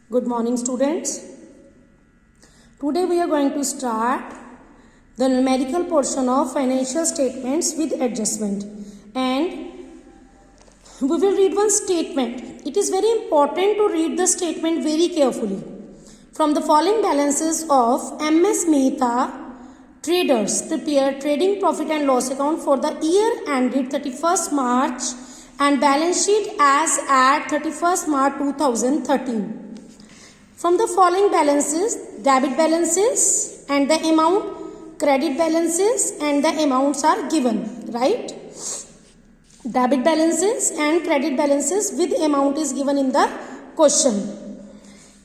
Good morning, students. Today we are going to start the numerical portion of financial statements with adjustment, and we will read one statement. It is very important to read the statement very carefully. From the following balances of MS Mehta Traders prepare trading profit and loss account for the year ended 31st March and balance sheet as at 31st March 2013. From the following balances, debit balances and the amount, credit balances and the amounts are given, right? Debit balances and credit balances with amount is given in the question.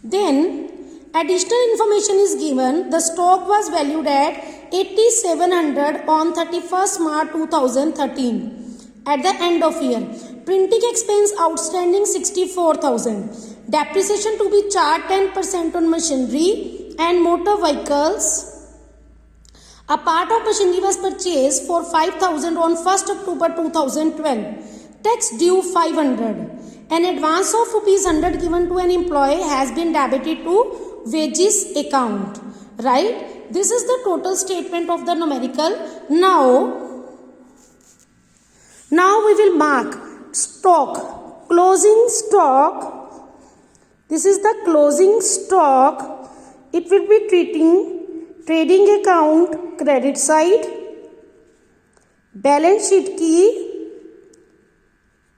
Then additional information is given. The stock was valued at 8,700 on 31st March 2013 at the end of year. Printing expense outstanding 64,000. Depreciation to be charged 10% on machinery and motor vehicles. A part of machinery was purchased for 5,000 on 1st October 2012. Tax due 500. An advance of rupees 100 given to an employee has been debited to wages account. Right? This is the total statement of the numerical. Now we will mark stock, closing stock. This is the closing stock. It will be trading account credit side, balance sheet की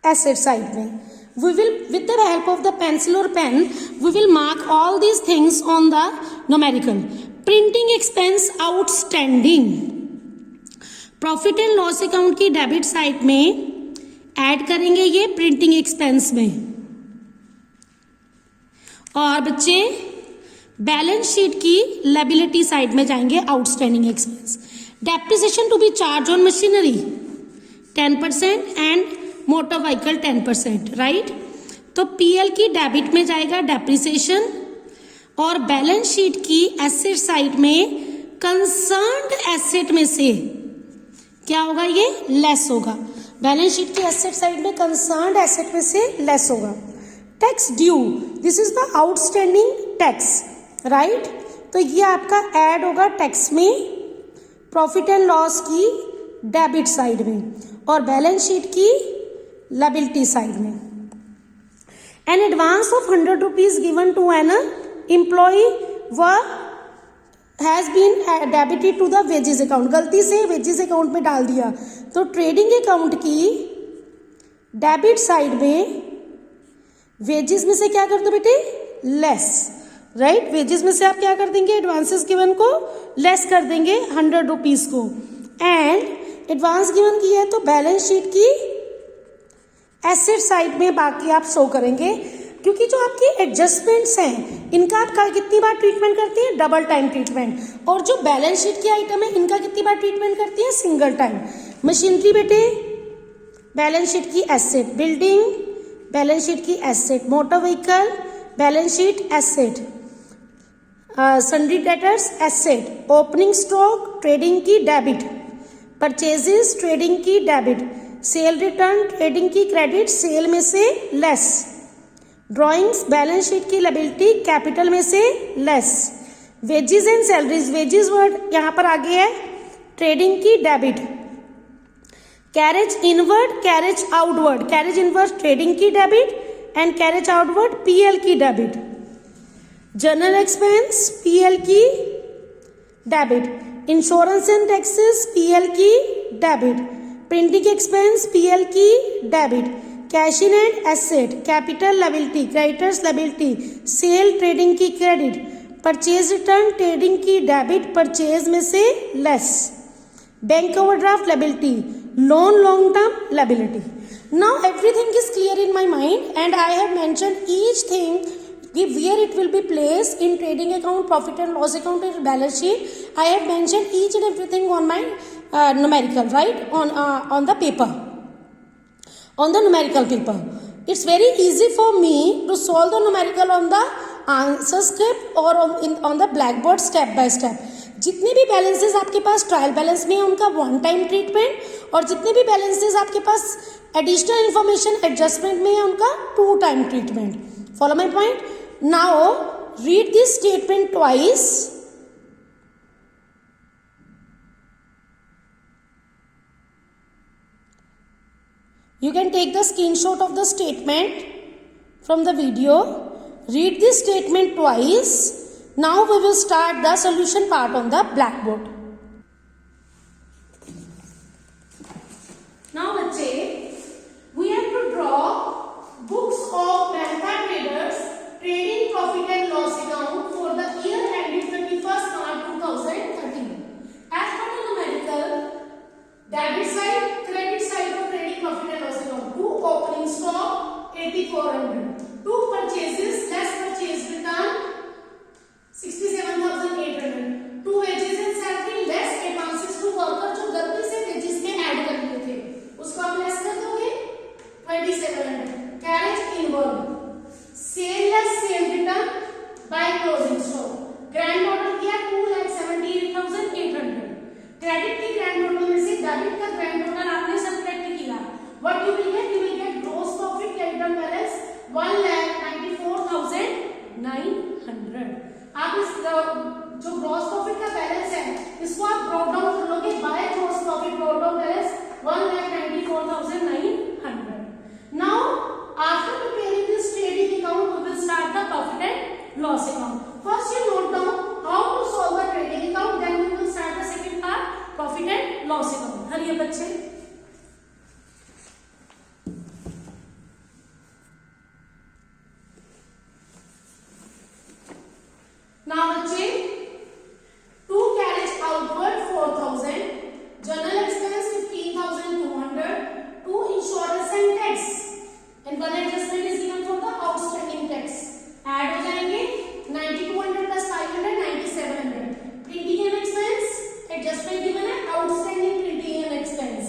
asset side में. We will, with the help of the pencil or pen, we will mark all these things on the numerical. Printing expense outstanding. Profit and loss account की debit side में add करेंगे ये printing expense में, और बच्चे balance sheet की liability side में जाएंगे outstanding expense. Depreciation to be charged on machinery 10% and motor vehicle 10%, right. तो पीएल की डेबिट में जाएगा डेप्रिसिएशन, और बैलेंस शीट की एसेट साइड में कंसर्न्ड एसेट में से क्या होगा, ये लेस होगा. बैलेंस शीट की एसेट साइड में कंसर्न्ड एसेट में से लेस होगा. Tax due, this is the outstanding tax, right. तो ये आपका ऐड होगा टैक्स में प्रॉफिट एंड लॉस की डेबिट साइड में और बैलेंस शीट की लायबिलिटी साइड में. An advance of 100 rupees given to an employ has been debited to the wages account. गलती से वेजेस अकाउंट में डाल दिया, तो ट्रेडिंग अकाउंट की डेबिट साइड में वेजेस में से क्या कर दो बेटे, लेस, राइट. वेजेस में से आप क्या कर देंगे, एडवांसेस गिवन को लेस कर देंगे 100 रुपीज को. एंड एडवांस गिवन की है तो बैलेंस शीट की एसेट साइड में बाकी आप शो करेंगे, क्योंकि जो आपकी एडजस्टमेंट्स हैं इनका आप कितनी बार ट्रीटमेंट करती है, डबल टाइम ट्रीटमेंट. और जो बैलेंस शीट की आइटम है इनका कितनी बार ट्रीटमेंट करती है, सिंगल टाइम. मशीनरी बेटे बैलेंस शीट की एसेट, बिल्डिंग बैलेंस शीट की asset, motor vehicle balance sheet asset, sundry debtors asset, opening stock trading की डेबिट, परचेजेस ट्रेडिंग की डेबिट, सेल रिटर्न ट्रेडिंग की क्रेडिट, सेल में से लेस, ड्रॉइंग्स बैलेंस शीट की liability capital में से less, wages and salaries, wages word यहाँ पर आगे है ट्रेडिंग की debit, carriage inward carriage outward, carriage inward trading की debit and carriage outward PL की डेबिट, जनरल एक्सपेंस पीएल की debit, insurance and taxes PL की डेबिट, प्रिंटिंग एक्सपेंस पीएल की debit, cash in and asset capital liability creditors liability, sale trading की credit, purchase return trading की debit purchase में से less, bank overdraft liability, loan long term liability. Now everything is clear in my mind and I have mentioned each thing where it will be placed in trading account, profit and loss account and balance sheet. I have mentioned each and everything on my numerical, right, on the paper, on the numerical paper. It's very easy for me to solve the numerical on the answer script or on the blackboard step by step. जितने भी balances आपके पास trial balance में है उनका one time treatment, और जितने भी balances आपके पास एडिशनल इन्फॉर्मेशन एडजस्टमेंट में है उनका two time treatment. Follow my point. Now read this statement twice. You can take the screenshot of the statement from the video. Read this statement twice. Now we will start the solution part on the blackboard. Now बच्चे, we have to draw books of Mehta Traders trading profit and loss account for the year ending 31st March 2013. As per the numerical, debit side, credit side of trading profit and loss account. Two opening stock 8400. Two purchases less purchase return 67,800. Two wages and salary less advances to worker जो गलती से wages में add कर लिए थे उसको आप less कर दोगे 2700. Carriage inward. Sale less sale return by closing stock. Grand total किया 2,78,800. क्रेडिट की ग्रैंड टोटल में से डेबिट का ग्रैंड टोटल आपने सब्ट्रैक्ट किया. What you will get? Gross profit capital balance 1,94,900. आप इस जो ग्रॉस प्रॉफिट का बैलेंस है इसको आप ब्रॉट डाउन कर लोगे by gross profit brought down balance 1,94,900. Now after preparing this trading account we will start the profit and loss account. First you note down how to solve the trading account, then we will start the second part profit and loss account. हरिए बच्चे. Now बच्चे, two carriage outward 4,000, general expense 15,200, two insurance and tax, and one adjustment is given for the outstanding tax. Add हो जाएंगे 9200 plus 500 9700. Printing and expense adjustment given है outstanding printing and expense.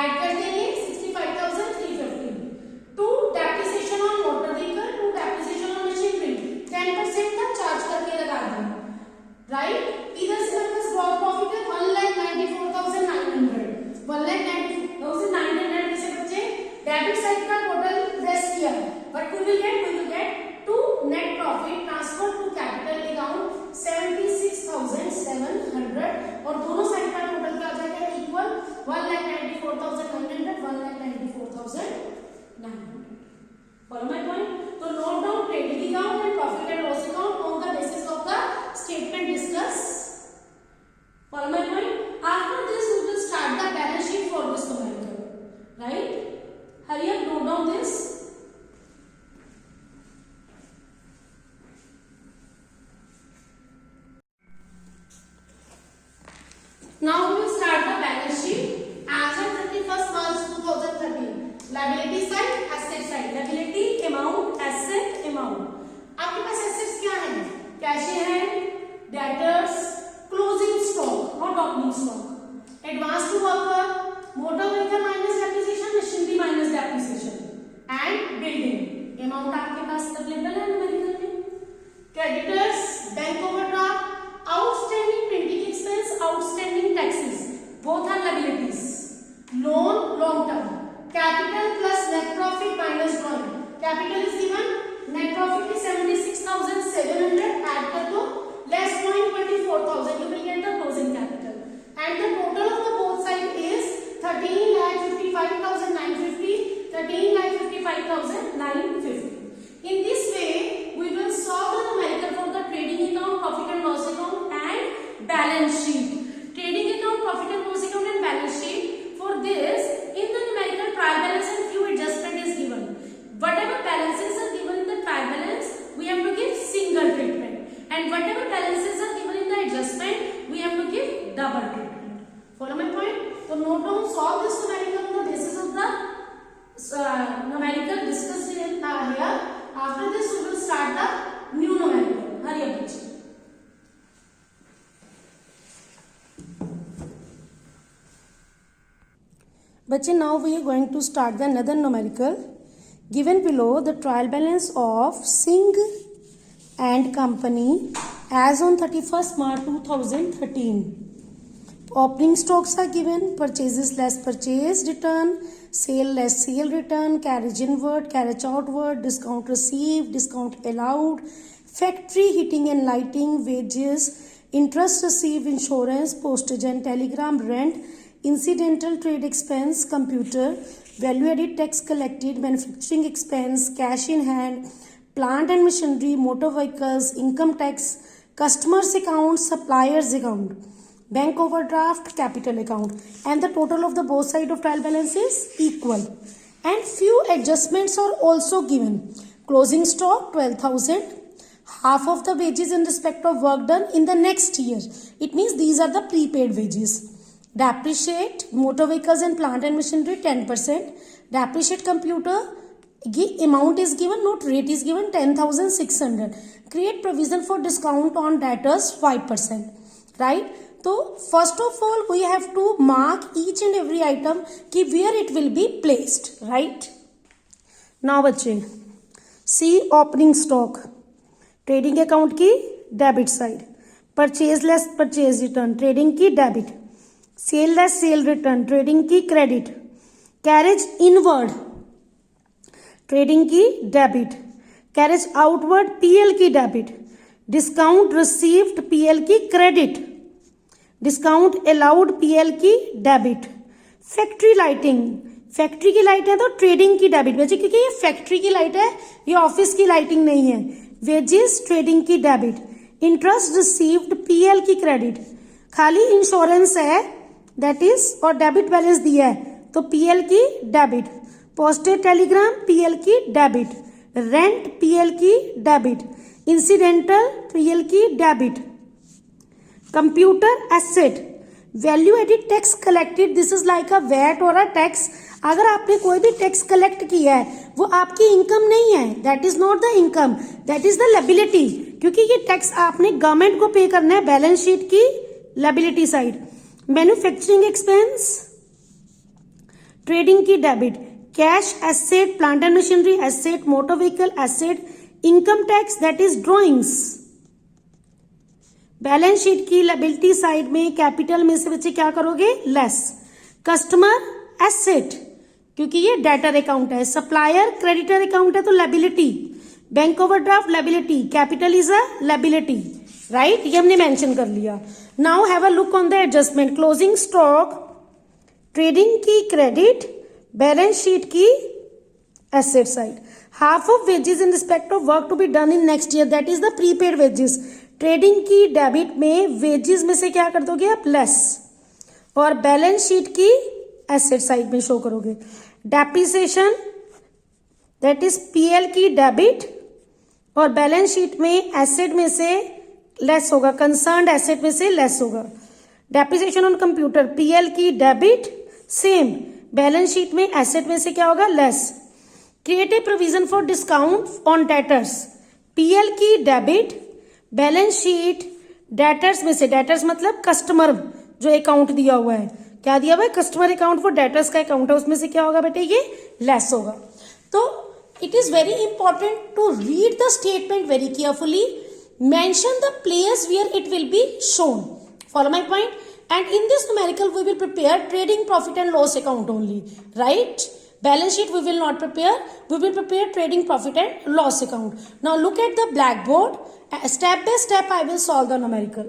Add कर देंगे 65,350. Two depreciation on motor vehicle, two depreciation on machinery. 10% का charge करके लगा दें. Right? इधर से मेरे पास ग्रॉस प्रॉफिट है 1,94,900. 1,94,900 में से बच्चे डेबिट साइड का टोटल लेस किया. But we will get to net profit transfer to capital account 76,700 और दोनों साइड का टोटल क्या आ जाएगा equal 1,94,900 1,94,900. Follow my point? So note down trading account and profit and loss account on the basis of the statement discussed. Follow my point? After this we will start the balance sheet for this numerical. Right? Hurry up, note down this. Now we will start the balance sheet as of 31st March 2013. Liability side, asset side. Liability amount, asset amount. आपके पास assets क्या हैं? Cash है, debtors, closing stock, not opening stock. Advance to worker, motor vehicle minus depreciation, machinery minus depreciation, and building. Amount आपके पास available है numerical में. Creditors, bank overdraft, outstanding printing expense, outstanding taxes. Both are liabilities. Loan, long term. Capital plus net profit minus drawing. Capital is given. Net profit is 76,700. Add कर दो. Less drawing 24,000. You will get the closing capital. And the total of the both side is 13,55,950. 13,55,950. In this way, we will solve the numerical for the trading account, profit and loss account, and balance sheet. Trading account, profit and loss account, and balance sheet. For this, in the numerical trial balance and few adjustment is given. Whatever balances are given in the trial balance, we have to give single treatment, and whatever balances are given in the adjustment, we have to give double treatment. Follow my point? So note down, solve this numerical on the basis of the numerical discussed here. After this, we will start the new numerical. Hurry up, bachche. Bachche, now we are going to start the another numerical. Given below the trial balance of Singh and Company as on 31st March 2013. Opening stocks are given, purchases less purchase return, sale less sale return, carriage inward, carriage outward, discount received, discount allowed, factory heating and lighting, wages, interest received, insurance, postage and telegram, rent, incidental trade expense, computer, value added tax collected, manufacturing expense, cash in hand, plant and machinery, motor vehicles, income tax, customers account, suppliers account, bank overdraft, capital account, and the total of the both side of trial balance is equal. And few adjustments are also given. Closing stock 12,000, half of the wages in respect of work done in the next year. It means these are the prepaid wages. Depreciate motor vehicles and plant and machinery 10%. Depreciate computer amount is given, not rate is given 10,600. Create provision for discount on debtors 5%. Right? So first of all we have to mark each and every item कि where it will be placed. Right? Now बच्चे see opening stock. Trading account की debit side, purchase less purchase return trading की debit, sale less sale return trading की credit, carriage inward trading की debit, carriage outward PL की debit, discount received PL की credit, discount allowed PL की debit, factory lighting factory की light है तो trading की डेबिट बचे क्योंकि ये फैक्ट्री की लाइट है, ये ऑफिस की लाइटिंग नहीं है. वेजेस ट्रेडिंग की डेबिट, इंटरेस्ट रिसीव्ड पीएल की क्रेडिट, खाली इंश्योरेंस है दैट इज और डेबिट बैलेंस दिया है तो पीएल की डेबिट, पोस्टेज टेलीग्राम पीएल की डेबिट, रेंट पीएल की डेबिट, इंसिडेंटल पीएल की debit, computer asset value added tax collected this is like a VAT और अ टैक्स. अगर आपने कोई भी टैक्स कलेक्ट किया है वो आपकी इनकम नहीं है, that is not the income, that is the liability, क्योंकि ये टैक्स आपने गवर्नमेंट को पे करना है बैलेंस शीट की liability side. Manufacturing expense trading की debit, cash asset plant and machinery asset motor vehicle asset, income tax that is drawings. Balance sheet की liability side में कैपिटल में से बच्चे क्या करोगे लेस. कस्टमर एसेट क्योंकि ये डेटर अकाउंट है, सप्लायर क्रेडिटर अकाउंट है तो liability, bank overdraft liability, capital is a liability. Right, ये हमने मेंशन कर लिया. Now have a look on the adjustment. Closing stock trading की क्रेडिट, बैलेंस शीट की asset side, half of wages in respect of work to be done in next year that is the prepaid wages. Trading की debit में wages में से क्या कर दोगे आप लेस और बैलेंस शीट की एसेट साइड में शो करोगे. डेप्रिसिएशन दैट इज पीएल की डेबिट और बैलेंस शीट में एसेट में से लेस होगा, कंसर्न्ड एसेट में से लेस होगा. डेप्रिसिएशन ऑन कंप्यूटर पीएल की डेबिट सेम, बैलेंस शीट में एसेट में से क्या होगा less. Create a provision for discount on debtors PL की डेबिट, बैलेंस शीट डेटर्स में से, डेटर्स मतलब कस्टमर जो अकाउंट दिया हुआ है, क्या दिया हुआ है कस्टमर अकाउंट, फॉर डेटर्स का अकाउंट है उसमें से क्या होगा बेटे ये लेस होगा. तो it is very important to read the statement very carefully, mention the place where it will be shown. Follow my point. And in this numerical we will prepare trading profit and loss account only. Right, balance sheet we will not prepare, we will prepare trading profit and loss account. Now look at the blackboard, step by step I will solve the numerical.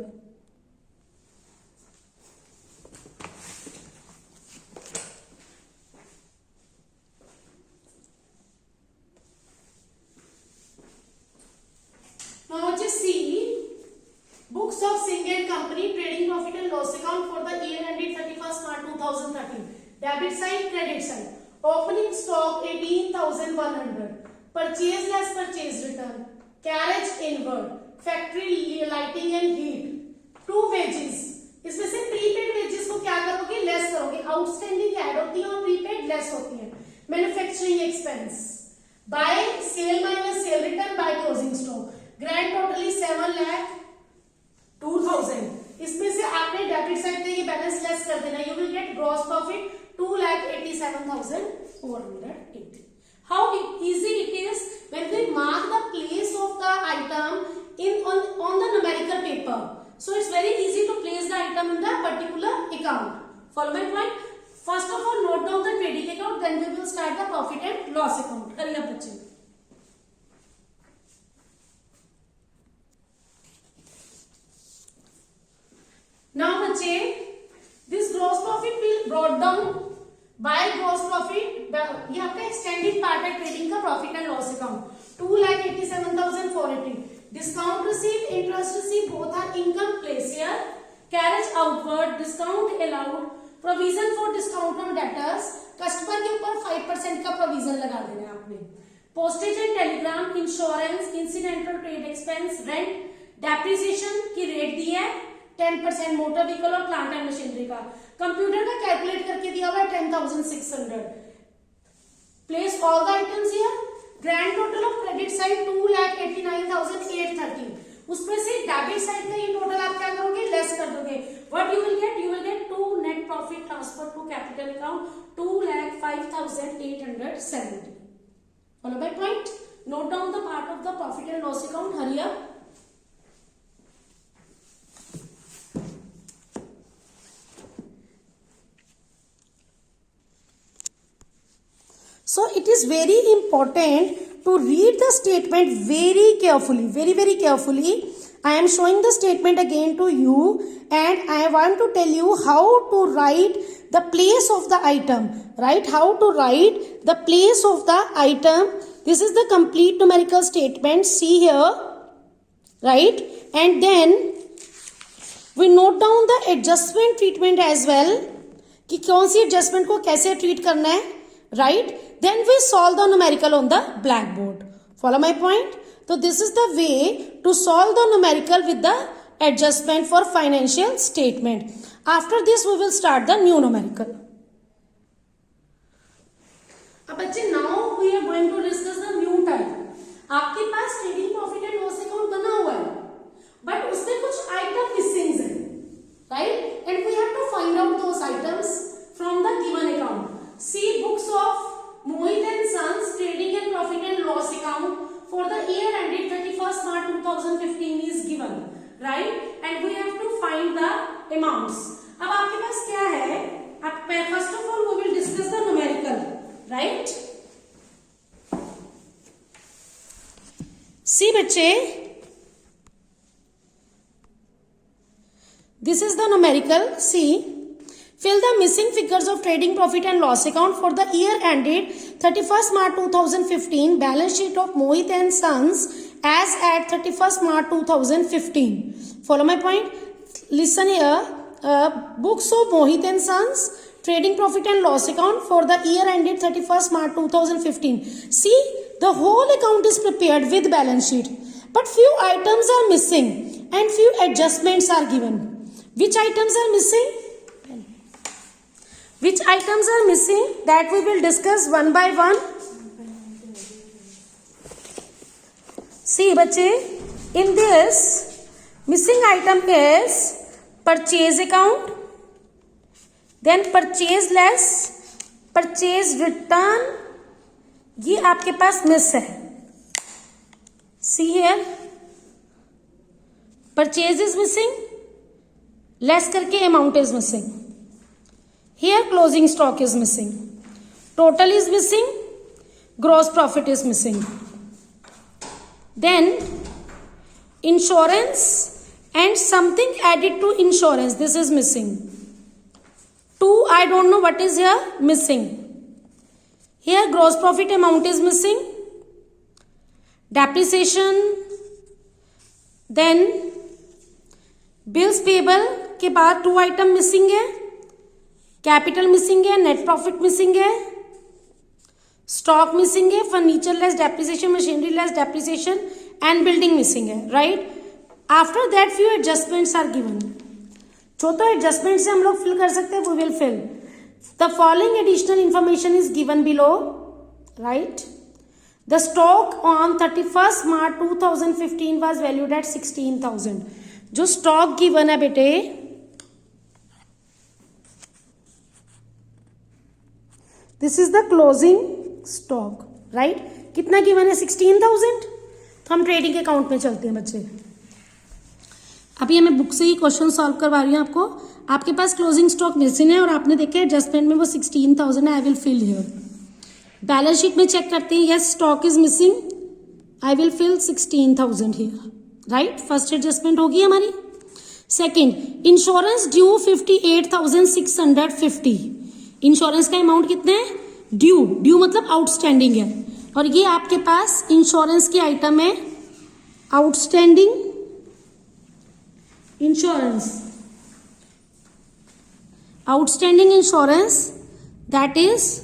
Now just see books of Singh and Company trading profit and loss account for the year ended 31st March 2013. Debit side, credit side. Opening stock 18,100, purchase less purchase return, carriage inward, factory lighting and heat, two wages. इसमें से prepaid wages को क्या करोगे less करोगे, outstanding add होती है और prepaid less होती है. Manufacturing expense by sale minus sale return by closing stock, grand totally 7,02,000. इसमें से आपने डेबिट साइड पे ये बैलेंस लेस कर देना, you will get gross profit 2,87,480. How easy it is when we mark the place of the item on the numerical paper. So it's very easy to place the item in the particular account. Follow my point. First of all, note down the trading account, then we will start the profit and loss account. Hurry up, bachche. Extended part है trading का profit and loss account 2,87,480. Discount received, interest received, both are income placed here. Carriage outward, discount allowed, provision for discount on debtors. Customer के ऊपर 5% का provision लगा देना है आपने. Postage and Telegram, insurance, incidental trade expense, rent, depreciation की rate दी है 10%, motor vehicle और प्लांट एंड मशीनरी का. कंप्यूटर का कैलकुलेट करके दिया हुआ है 10,600. Place all the items here. Grand total of credit side 2,89,830. उसमें से डेबिट साइड का ये टोटल आप क्या करोगे, लेस कर दोगे. What you will get to net profit transfer to capital account 2,05,870. Follow by point. Note down the part of the profit and loss account. Hurry up. So it is very important to read the statement very carefully, very carefully. I am showing the statement again to you and I want to tell you how to write the place of the item, right? How to write the place of the item. This is the complete numerical statement. See here, right? And then we note down the adjustment treatment as well. कि कौन सी adjustment को कैसे treat करना है, right? Then we solve the numerical on the blackboard. Follow my point? So this is the way to solve the numerical with the adjustment for financial statement. After this we will start the new numerical. अब बच्चे now we are going to discuss the new type. आपके पास trading profit and loss account बना हुआ है but उसमें कुछ item missing है, right? And we have to find out those items from the given account. See books of Mohit and Sons trading and profit and loss account for the year ended 31st March 2015 is given, right? And we have to find the amounts. अब आपके पास क्या है? अब first of all we will discuss the numerical, right? See बच्चे, this is the numerical. See. Fill the missing figures of trading profit and loss account for the year ended 31st March 2015. Balance sheet of Mohit and Sons as at 31st March 2015. Follow my point? Listen here. Books of Mohit and Sons trading profit and loss account for the year ended 31st March 2015. See, the whole account is prepared with balance sheet, but few items are missing and few adjustments are given. Which items are missing? Which items are missing? That we will discuss one by one. See, बच्चे, in this missing item is purchase account, then purchase less, purchase return. ये आपके पास miss है. See here, purchase is missing, less करके amount is missing. Here closing stock is missing, total is missing, gross profit is missing. Then insurance and something added to insurance, this is missing. 2, I don't know what is here, missing. Here gross profit amount is missing, depreciation, then bills payable के बाद 2 item missing है, capital missing है, net profit missing है, stock missing है, furniture less depreciation, machinery less depreciation and building missing है, right? After that few adjustments are given. जो तो adjustment से हम लोग फिल कर सकते हैं, we will fill. The following additional information is given below, right? The stock on 31st March 2015 was valued at 16,000. जो स्टॉक गिवन है बेटे, this is the closing stock, right? कितना गिवन है? 16,000. तो हम ट्रेडिंग अकाउंट में चलते हैं बच्चे. अभी मैं बुक से ही क्वेश्चन सॉल्व करवा रही हूँ आपको. आपके पास क्लोजिंग स्टॉक मिसिंग है और आपने देखे एडजस्टमेंट में वो 16,000 है. I will fill here. Balance sheet में चेक करते हैं. Yes, stock is missing. I will fill 16,000 here, right? First adjustment होगी हमारी. Second, insurance due 58,650. इंश्योरेंस का अमाउंट कितना है? ड्यू मतलब आउटस्टैंडिंग है, और ये आपके पास इंश्योरेंस की आइटम है, outstanding insurance, outstanding insurance that is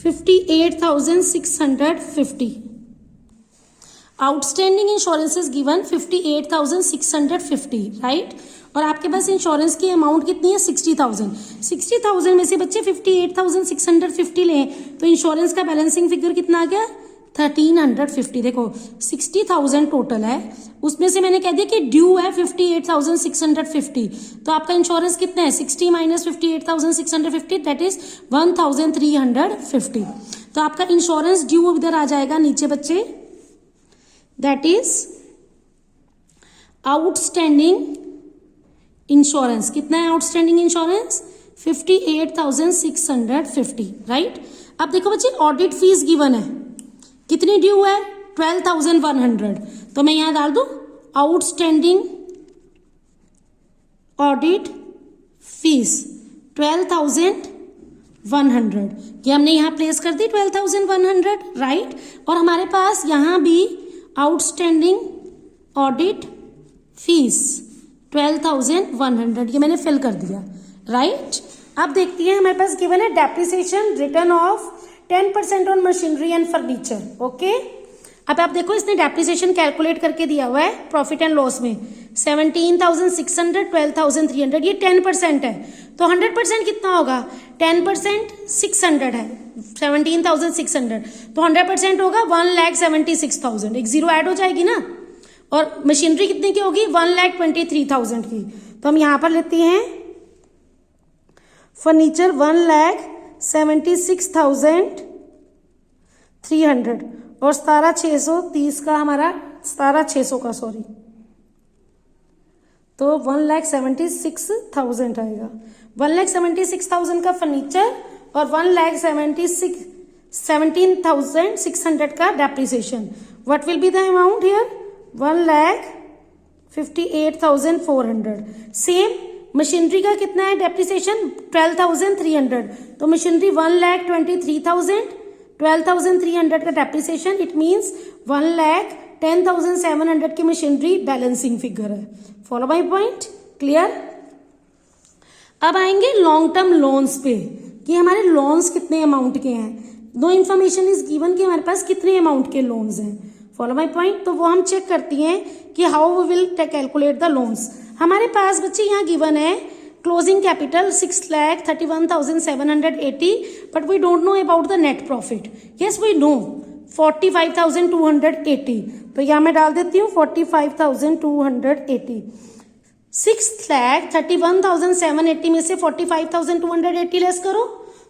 58,650. Outstanding insurance is given 58,650, right. और आपके पास इंश्योरेंस की अमाउंट कितनी है 60,000. 60,000 में से बच्चे 58,650 लें तो इंश्योरेंस का बैलेंसिंग फिगर कितना आ गया 1350. देखो 60,000 टोटल है, उसमें से मैंने कह दिया कि ड्यू है 58,650, तो आपका इंश्योरेंस कितना है 60 माइनस 58,650 दैट इज 1,350. तो आपका इंश्योरेंस ड्यू इधर आ जाएगा नीचे बच्चे, दैट इज आउटस्टैंडिंग इंश्योरेंस. कितना है आउटस्टैंडिंग इंश्योरेंस 58,650, राइट. अब देखो बच्चे ऑडिट फीस गिवन है, कितनी ड्यू है 12,100, तो मैं यहां डाल दूं आउटस्टैंडिंग ऑडिट फीस 12,100, ये हमने यहां प्लेस कर दी 12,100, राइट. और हमारे पास यहां भी आउटस्टैंडिंग ऑडिट फीस 12,100, ये मैंने फिल कर दिया, राइट. अब देखती हैं हमारे पास गिवन है depreciation return of 10% on machinery and furniture. Okay, अब आप देखो इसने डेप्रिसिएशन कैलकुलेट करके दिया हुआ है प्रॉफिट एंड लॉस में 17,600, 12,300, ये 10% है, तो 100% कितना होगा 10% 600 है 17,600, तो 100% होगा 1,76,000. एक जीरो ऐड हो जाएगी ना, और मशीनरी कितने की होगी 1,23,000 की, तो हम यहां पर लेते हैं फर्नीचर 1,76,300 और 17,630 का हमारा 17,600 का सॉरी, तो 1,76,000 आएगा. 1,76,000 का फर्नीचर और 1,17,600 का depreciation. What will be the amount here 1,58,400. Same machinery का कितना है डेप्रिसिएशन 12,300, तो मशीनरी 1,23,000, 12,300 का डेप्रिसिएशन, इट मीन्स 1,10,700 की मशीनरी बैलेंसिंग फिगर है. Follow my point, clear. अब आएंगे लॉन्ग टर्म लोन्स पे कि हमारे लोन्स कितने अमाउंट के हैं. नो इन्फॉर्मेशन इज गिवन कि हमारे पास कितने अमाउंट के लोन्स हैं. फॉलो माय पॉइंट, तो वो हम चेक करती हैं कि how we will calculate the loans. हमारे पास बच्चे यहाँ गिवन है closing capital 6,31,780, but we don't know about the net profit. Yes we know 45,280, तो यहाँ मैं डाल देती हूँ 45,280. 6,31,780 में से 45,280 लेस करो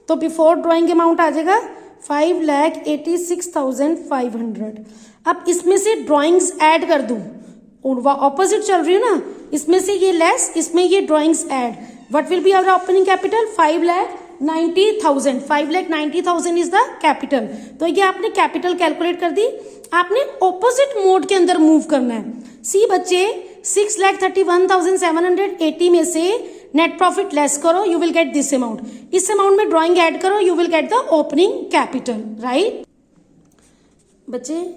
तो बिफोर ड्रॉइंग अमाउंट आ जाएगा 5,86,500. अब इसमें से ड्रॉइंग्स ऐड कर दूं, ऑपोजिट चल रही हूँ ना, इसमें से ये लेस, इसमें ये drawings add. What will be our opening capital 5,90,000. 5,90,000 is the capital. तो ये आपने कैपिटल कैलकुलेट कर दी, आपने ऑपोजिट मोड के अंदर मूव करना है. सी बच्चे 6,31,780 में से नेट प्रॉफिट लेस करो, you will get this amount. इस अमाउंट में ड्रॉइंग ऐड करो, you will get the opening capital, right. बच्चे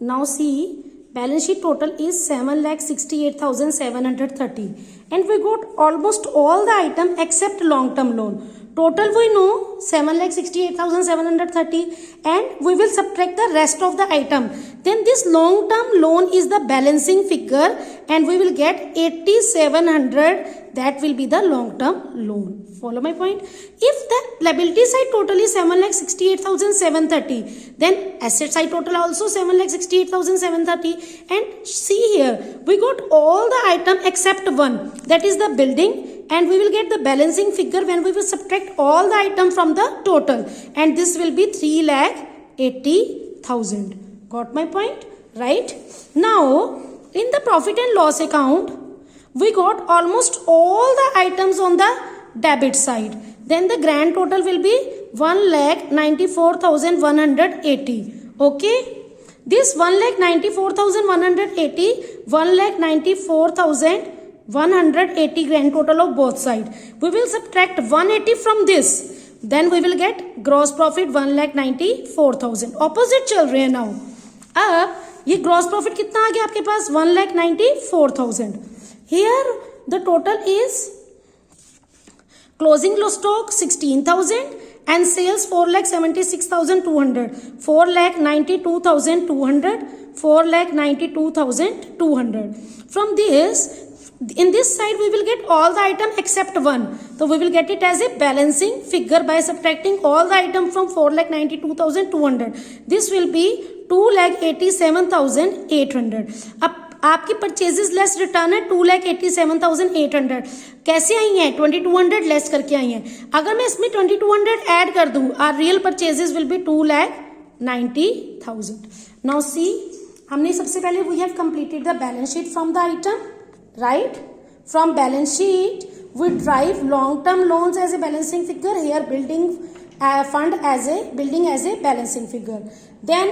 now see balance sheet total is 7,68,730 and we got almost all the item except long term loan. Total we know 7,68,730 and we will subtract the rest of the item. Then this long term loan is the balancing figure and we will get 8,700. That will be the long term loan. Follow my point. If the liability side total is 7,68,730, then asset side total also 7,68,730. And see here, we got all the item except one, that is the building, and we will get the balancing figure when we will subtract all the item from the total, and this will be 3,80,000. Got my point, right? Now in the profit and loss account, we got almost all the items on the debit side. Then the grand total will be 1,94,180. Okay, this 1,94,180, 1,94,180 grand total of both side. We will subtract 180 from this. Then we will get gross profit 1,94,000. Opposite चल रहे हैं now. अब ये gross profit कितना आ गया आपके पास 1,94,000. Here the total is closing stock 16,000 and sales 4,76,200, 4,92,200, 4,92,200. From this, in this side we will get all the item except one. So we will get it as a balancing figure by subtracting all the item from 4,92,200. This will be 2,87,800. अब आपकी purchases less return है 2,87,800. कैसे आई हैं 2,200 less करके आई हैं. अगर मैं इसमें 2,200 ऐड कर दूं our real purchases will be 2,90,000. Now see हमने सबसे पहले we have completed the balance sheet from the item, right. From balance sheet we derive long term loans as a balancing figure. Here building fund as a building as a balancing figure. Then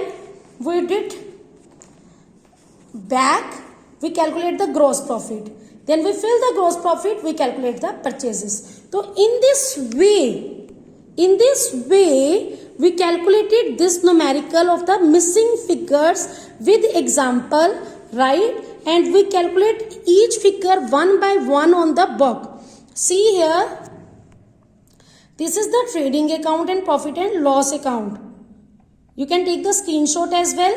we did back, we calculate the gross profit. Then we fill the gross profit, we calculate the purchases. So in this way we calculated this numerical of the missing figures with example, right? And we calculate each figure one by one on the book. See here, this is the trading account and profit and loss account. You can take the screenshot as well.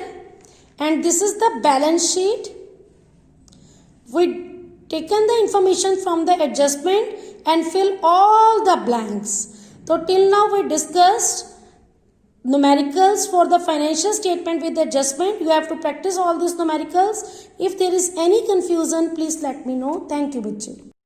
And this is the balance sheet. We taken the information from the adjustment and fill all the blanks. So till now we discussed numericals for the financial statement with adjustment. You have to practice all these numericals. If there is any confusion, please let me know. Thank you, bachche.